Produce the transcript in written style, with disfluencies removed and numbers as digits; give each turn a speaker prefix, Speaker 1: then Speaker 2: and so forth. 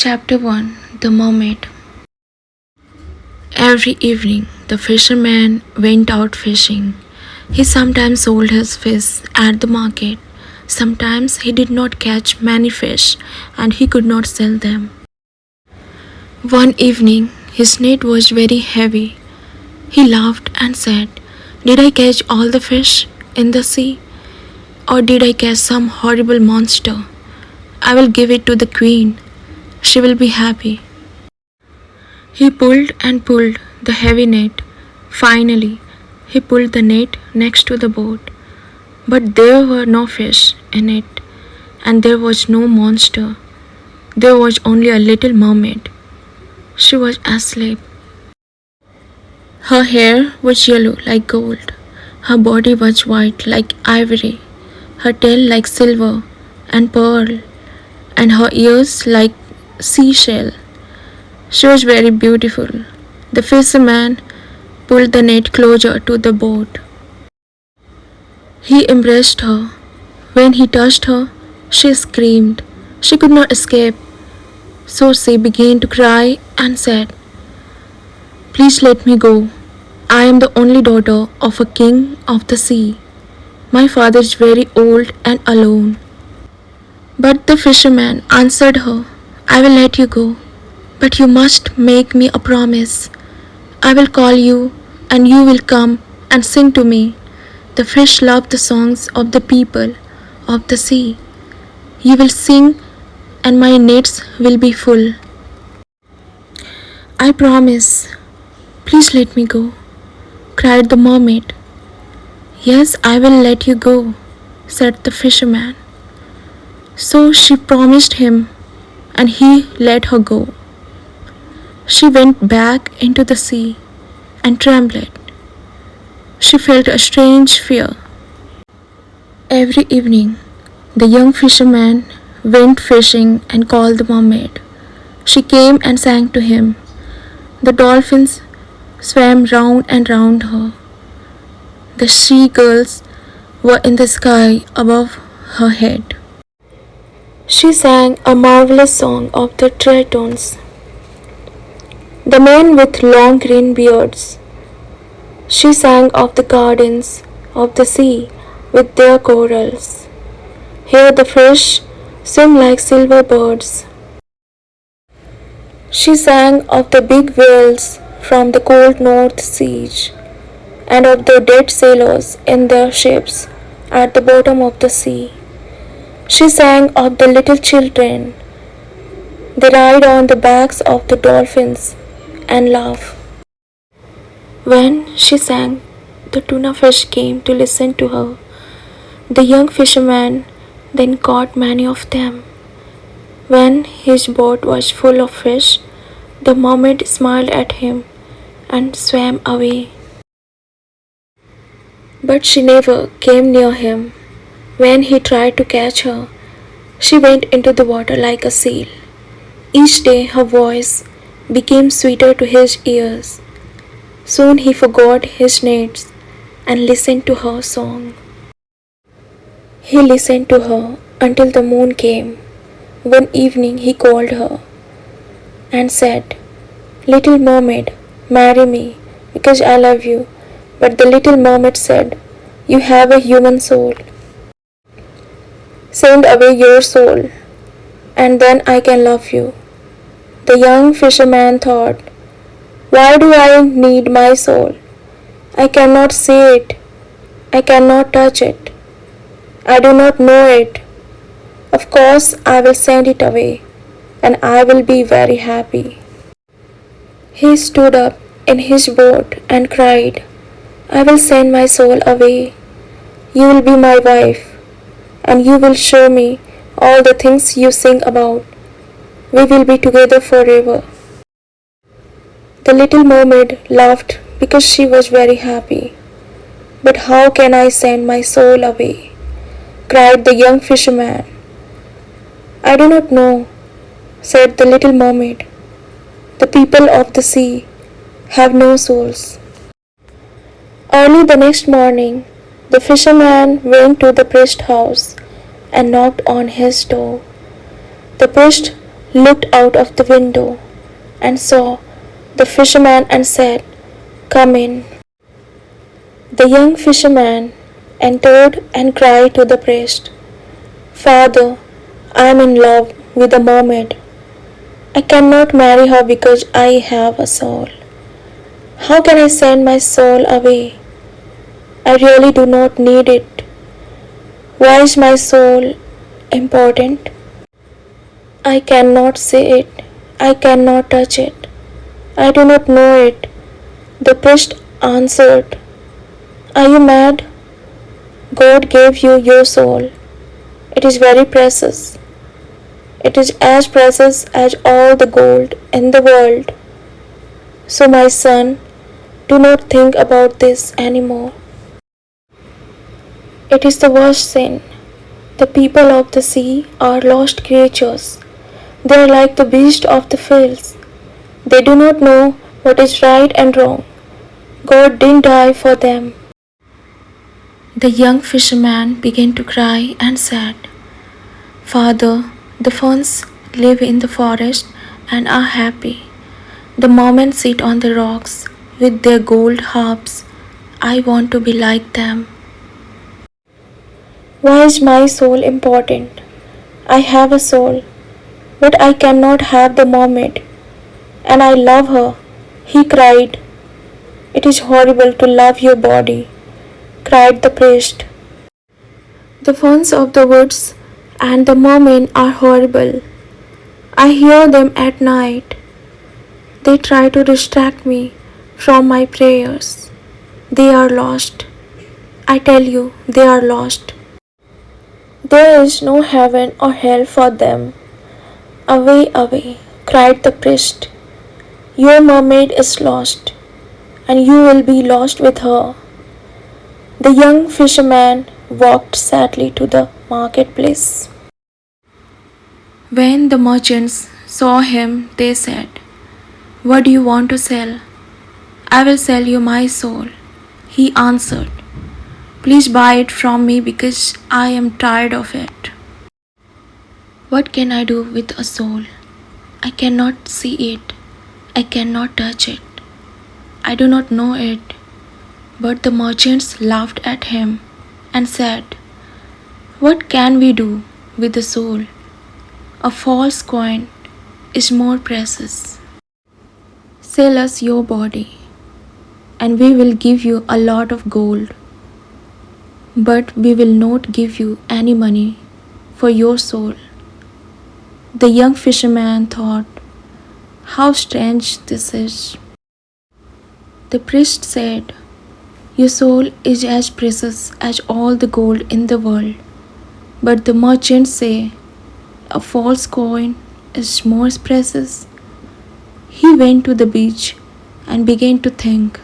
Speaker 1: Chapter 1. The Mermaid. Every evening, the fisherman went out fishing. He sometimes sold his fish at the market. Sometimes he did not catch many fish and he could not sell them. One evening, his net was very heavy. He laughed and said, "Did I catch all the fish in the sea? Or did I catch some horrible monster? I will give it to the queen. She will be happy." He pulled and pulled the heavy net. Finally, he pulled the net next to the boat. But there were no fish in it, and there was no monster. There was only a little mermaid. She was asleep. Her hair was yellow like gold. Her body was white like ivory. Her tail like silver and pearl, and her ears like seashell. She was very beautiful. The fisherman pulled the net closer to the boat. He embraced her. When he touched her, she screamed. She could not escape. So she began to cry and said, "Please let me go. I am the only daughter of a king of the sea. My father is very old and alone." But the fisherman answered her, "I will let you go, but you must make me a promise. I will call you, and you will come and sing to me. The fish love the songs of the people of the sea. You will sing, and my nets will be full." "I promise. Please let me go," cried the mermaid. "Yes, I will let you go," said the fisherman. So she promised him, and he let her go. She went back into the sea and trembled. She felt a strange fear. Every evening, the young fisherman went fishing and called the mermaid. She came and sang to him. The dolphins swam round and round her. The seagulls were in the sky above her head. She sang a marvelous song of the tritons, the men with long green beards. She sang of the gardens of the sea with their corals. Here the fish swim like silver birds. She sang of the big whales from the cold North Seas, and of the dead sailors in their ships at the bottom of the sea. She sang of the little children. They ride on the backs of the dolphins and laugh. When she sang, the tuna fish came to listen to her. The young fisherman then caught many of them. When his boat was full of fish, the mermaid smiled at him and swam away. But she never came near him. When he tried to catch her, she went into the water like a seal. Each day her voice became sweeter to his ears. Soon he forgot his nets and listened to her song. He listened to her until the moon came. One evening he called her and said, "Little mermaid, marry me because I love you." But the little mermaid said, "You have a human soul. Send away your soul, and then I can love you." The young fisherman thought, "Why do I need my soul? I cannot see it. I cannot touch it. I do not know it. Of course I will send it away, and I will be very happy." He stood up in his boat and cried, "I will send my soul away. You will be my wife, and you will show me all the things you sing about. We will be together forever." The little mermaid laughed because she was very happy. "But how can I send my soul away?" cried the young fisherman. "I do not know," said the little mermaid. "The people of the sea have no souls." Early the next morning, the fisherman went to the priest's house and knocked on his door. The priest looked out of the window and saw the fisherman and said, "Come in." The young fisherman entered and cried to the priest, "Father, I am in love with a mermaid. I cannot marry her because I have a soul. How can I send my soul away? I really do not need it. Why is my soul important? I cannot see it. I cannot touch it. I do not know it." The priest answered, "Are you mad? God gave you your soul. It is very precious. It is as precious as all the gold in the world. So, my son, do not think about this anymore. It is the worst sin. The people of the sea are lost creatures. They are like the beasts of the fields. They do not know what is right and wrong. God didn't die for them." The young fisherman began to cry and said, "Father, the fawns live in the forest and are happy. The mermen sit on the rocks with their gold harps. I want to be like them. Why is my soul important? I have a soul, but I cannot have the mermaid, and I love her." He cried. "It is horrible to love your body," cried the priest. "The fawns of the woods and the mermen are horrible. I hear them at night. They try to distract me from my prayers. They are lost. I tell you, they are lost. There is no heaven or hell for them." "Away, away," cried the priest. "Your mermaid is lost, and you will be lost with her." The young fisherman walked sadly to the marketplace. When the merchants saw him, they said, "What do you want to sell?" "I will sell you my soul," he answered. "Please buy it from me because I am tired of it." What can I do with a soul? I cannot see it. I cannot touch it. I do not know it. But the merchants laughed at him and said, "What can we do with the soul? A false coin is more precious. Sell us your body, and we will give you a lot of gold. But we will not give you any money for your soul." The young fisherman thought, "How strange this is." The priest said, "Your soul is as precious as all the gold in the world. But the merchants say a false coin is more precious." He went to the beach and began to think,